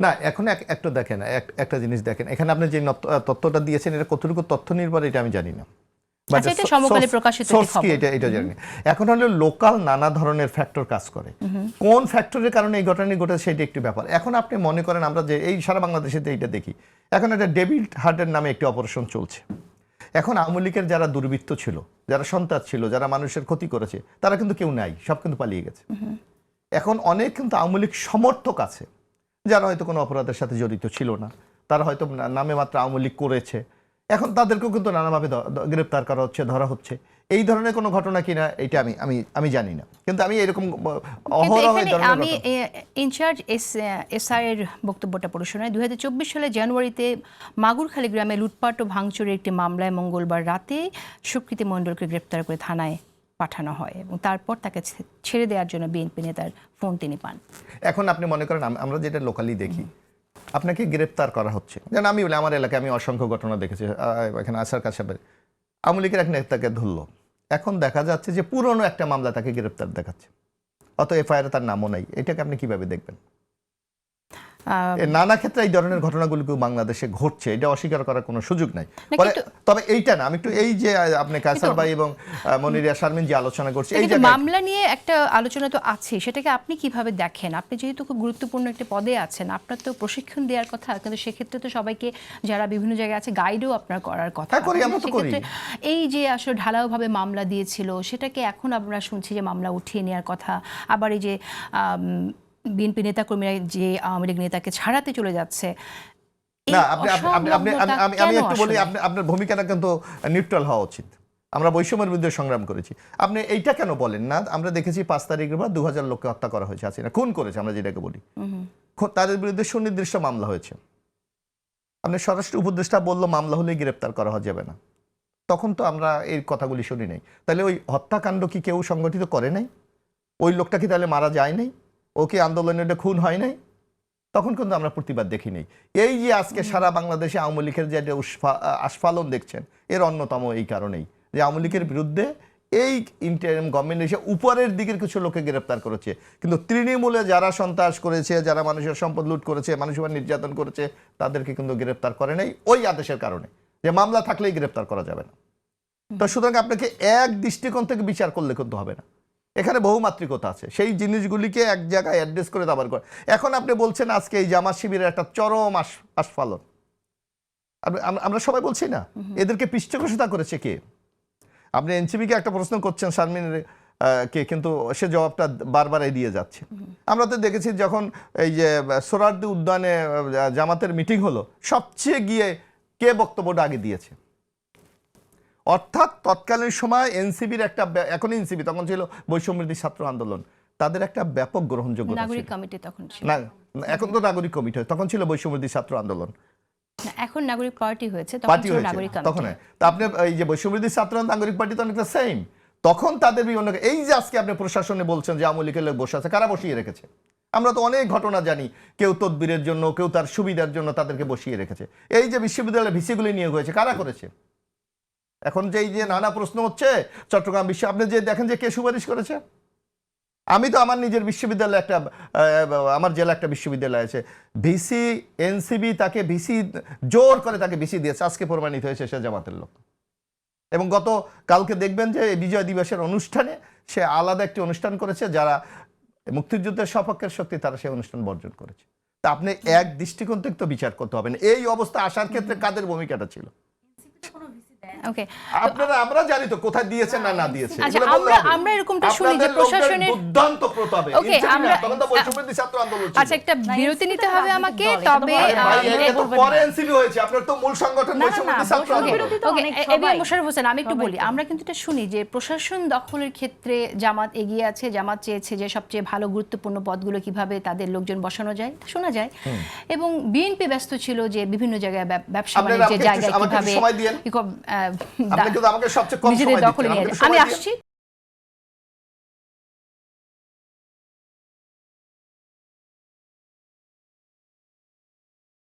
না এখন একটা দেখেন, একটা জিনিস দেখেন, এখানে আপনি যে তথ্যটা দিয়েছেন এটা কতটুকু তথ্য নির্ভর এটা আমি জানি না। আচ্ছা, এটা সমকালে প্রকাশিত খবর। এটা জানি। এখন হলো লোকাল নানা ধরনের ফ্যাক্টর কাজ করে, কোন ফ্যাক্টরের কারণে এই ঘটনাটি ঘটেছে সেটা একটি ব্যাপার। এখন আপনি মনে করেন আমরা যে এই সারা বাংলাদেশে এইটা দেখি, এখন একটা ডেভিড হার্টের নামে একটি অপারেশন চলছে। এখন আওয়ামী লীগের যারা দুর্বৃত্ত ছিল, যারা সন্ত্রাস ছিল, যারা মানুষের ক্ষতি করেছে, তারা কিন্তু কেউ নাই, সব কিন্তু পালিয়ে গেছে। এখন অনেক কিন্তু আওয়ামী লীগ সমর্থক আছে যারা হয়তো কোনো অপরাধের সাথে জড়িত ছিল না, তারা হয়তো নামে মাত্র আওয়ামী লীগ করেছে, এখন তাদেরকেও কিন্তু নানাভাবে গ্রেপ্তার করা হচ্ছে, ধরা হচ্ছে। এই ধরনের কোনো ঘটনা কিনা এটা আমি জানি না, কিন্তু আমি এরকম আমি ইনচার্জ এসআই এর বক্তব্যটা পড়ে শোনাই। 2024 সালে জানুয়ারিতে মাগুরখালী গ্রামে লুটপাট ও ভাঙচুরের একটি মামলায় মঙ্গলবার রাতে সুকৃতি মণ্ডলকে গ্রেপ্তার করে থানায় পাঠানো হয় এবং তারপর তাকে ছেড়ে দেওয়ার জন্য বিএনপি নেতার ফোন তিনি পান। এখন আপনি মনে করেন আমরা যেটা লোকালি দেখি, আপনাকে গ্রেপ্তার করা হচ্ছে, যেন আমি বলি আমার এলাকায় আমি অসংখ্য ঘটনা দেখেছি। এখানে আসার কাছে আওয়ামী লীগের এক নেতাকে ধরলো, এখন দেখা যাচ্ছে যে পুরনো একটা মামলা তাকে গ্রেপ্তার দেখাচ্ছে, অত এফআইআর তার নামও নাই। এটাকে আপনি কিভাবে দেখবেন? নানা ক্ষেত্রে এই ধরনের ঘটনাগুলো বাংলাদেশে ঘটছে, এটা অস্বীকার করার কোনো সুযোগ নাই। তবে এইটা না, আমি একটু এই যে আপনি কায়সার ভাই এবং মনিরিয়া শারমিন যে আলোচনা করছে, এই যে মামলা নিয়ে একটা আলোচনা তো আছে, সেটাকে আপনি কিভাবে দেখেন? আপনি যেহেতু খুব গুরুত্বপূর্ণ একটা পদে আছেন, আপনার তো প্রশিক্ষণ দেওয়ার কথা, কিন্তু সেক্ষেত্রে তো সবাইকে যারা বিভিন্ন জায়গায় আছে গাইডও আপনার করার কথা। এই যে আসলে ঢালাওভাবে মামলা দিয়েছিল, সেটাকে এখন আমরা শুনছি যে মামলা উঠিয়ে নেওয়ার কথা, আবার এই যে বিএনপি নেতাকর্মীরা যে আওয়ামী লীগ নেতাকে ছাড়াতে চলে যাচ্ছে। না, আমি একটু বলি, আপনার ভূমিকাটা কিন্তু নিউট্রাল হওয়া উচিত। আমরা বৈষম্যের বিরুদ্ধে সংগ্রাম করেছি, আপনি এইটা কেন বলেন না? আমরা দেখেছি 5 তারিখের পর 2000 লোককে হত্যা করা হয়েছে, আছে না, খুন করেছে, আমরা যেটাকে বলি, তাদের বিরুদ্ধে সুনির্দিষ্ট মামলা হয়েছে। আপনি স্বরাষ্ট্র উপদেষ্টা বললো মামলা হলেই গ্রেপ্তার করা যাবে না, তখন তো আমরা এই কথাগুলি শুনি নাই। তাহলে ওই হত্যাকাণ্ড কি কেউ সংগঠিত করে নাই? ওই লোকটা কি তাহলে মারা যায় নাই? ওকে আন্দোলনে খুন হয় নাই? তখন কিন্তু আমরা প্রতিবাদ দেখি নাই। এই যে আজকে সারা বাংলাদেশে আওয়ামী লীগের যে আস্ফালন দেখছেন, এর অন্যতম এই কারণেই যে আওয়ামী লীগের বিরুদ্ধে এই ইন্টারিম গভর্নমেন্ট এসে উপরের দিকের কিছু লোককে গ্রেপ্তার করেছে, কিন্তু তৃণমূলে যারা সন্ত্রাস করেছে, যারা মানুষের সম্পদ লুট করেছে, মানুষের উপর নির্যাতন করেছে, তাদেরকে কিন্তু গ্রেপ্তার করে নাই ওই আদেশের কারণে, যে মামলা থাকলেই গ্রেপ্তার করা যাবে না। তো সুতরাং আপনাকে এক দৃষ্টিকোণ থেকে বিচার করলে কিন্তু হবে না, এখানে বহুমাত্রিকতা আছে, সেই জিনিসগুলিকে এক জায়গায় অ্যাড্রেস করে দাবার করে। এখন আপনি বলছেন আজকে এই জামাত শিবিরের একটা চরম আস্ফালন, আমরা সবাই বলছি না, এদেরকে পৃষ্ঠপোষকতা করেছে কে? আপনি এনসিপিকে একটা প্রশ্ন করছেন শারমিনের কে, কিন্তু সে জবাবটা বারবার এড়িয়ে যাচ্ছে। আমরা তো দেখেছি যখন এই যে সোহরাওয়ার্দী উদ্যানে জামাতের মিটিং হলো, সবচেয়ে গিয়ে কে বক্তব্যটা আগে দিয়েছে? অর্থাৎ তৎকালীন সময় এনসিবির একটা, এখন এনসিবি, তখন ছিল বৈষম্যবিরোধী ছাত্র আন্দোলন, তাদের একটা ব্যাপক গ্রহণযোগ্যতা ছিল। না, এখন তো নাগরিক কমিটি হয়, তখন ছিল বৈষম্যবিরোধী ছাত্র আন্দোলন, এখন নাগরিক পার্টি হয়েছে, তখন আপনি এই যে বৈষম্যবিরোধী ছাত্র নাগরিক পার্টি তো অনেকটা সেম। তখন তাদের বিভিন্ন, এই যে আজকে আপনি প্রশাসনে বলছেন যে আওয়ামী লীগের লোক বসে আছে, কারা বসিয়ে রেখেছে? আমরা তো অনেক ঘটনা জানি, কেউ তদবিরের জন্য, কেউ তার সুবিধার জন্য তাদেরকে বসিয়ে রেখেছে। এই যে বিশ্ববিদ্যালয়ের ভিসিগুলি নিয়োগ হয়েছে, কারা করেছে? এখন যে এই যে নানা প্রশ্ন হচ্ছে চট্টগ্রাম বিশ্ব, আপনি যে দেখেন যে কে সুপারিশ করেছে। আমি তো আমার নিজের বিশ্ববিদ্যালয়ে একটা, আমার জেলা একটা বিশ্ববিদ্যালয় আছে, ভিসি এনসিবি তাকে ভিসি জোর করে তাকে ভিসি দিয়েছে, আজকে প্রমাণিত হয়েছে সে জামাতের লোক। এবং গত কালকে দেখবেন যে বিজয় দিবসের অনুষ্ঠানে সে আলাদা একটি অনুষ্ঠান করেছে, যারা মুক্তিযুদ্ধের সপক্ষের শক্তি তারা সেই অনুষ্ঠান বর্জন করেছে। তা আপনি এক দৃষ্টিকোণ থেকে তো বিচার করতে হবে না এই অবস্থা আসার ক্ষেত্রে কাদের ভূমিকাটা ছিল। আপনারা, আমরা জানি তো কোথায় দিয়েছেন না দিয়েছে, আমরা এরকমটা শুনি যে প্রশাসনের দুর্দান্ত প্রতাপে, তখন তো বৈষম্যবিরোধী ছাত্র আন্দোলন ছিল। আচ্ছা, একটা বিরতি নিতে হবে আমাকে, তবে পরে এনসিবি হয়েছে, আপনার তো মূল সংগঠন বৈষম্যবিরোধী ছাত্র আন্দোলন। এবিএম মোশাররফ হোসেন, আমি একটু বলি, আমরা কিন্তু এটা শুনি যে প্রশাসন দখলের ক্ষেত্রে জামাত এগিয়ে আছে, জামাত চেয়েছে যে সবচেয়ে ভালো গুরুত্বপূর্ণ পদগুলো কিভাবে তাদের লোকজন বসানো যায়, শোনা যায়, এবং বিএনপি ব্যস্ত ছিল যে বিভিন্ন জায়গায় ব্যবসা বাণিজ্যের জায়গায় কিভাবে নিজেদের দখলে নিয়ে। আমি আসছি।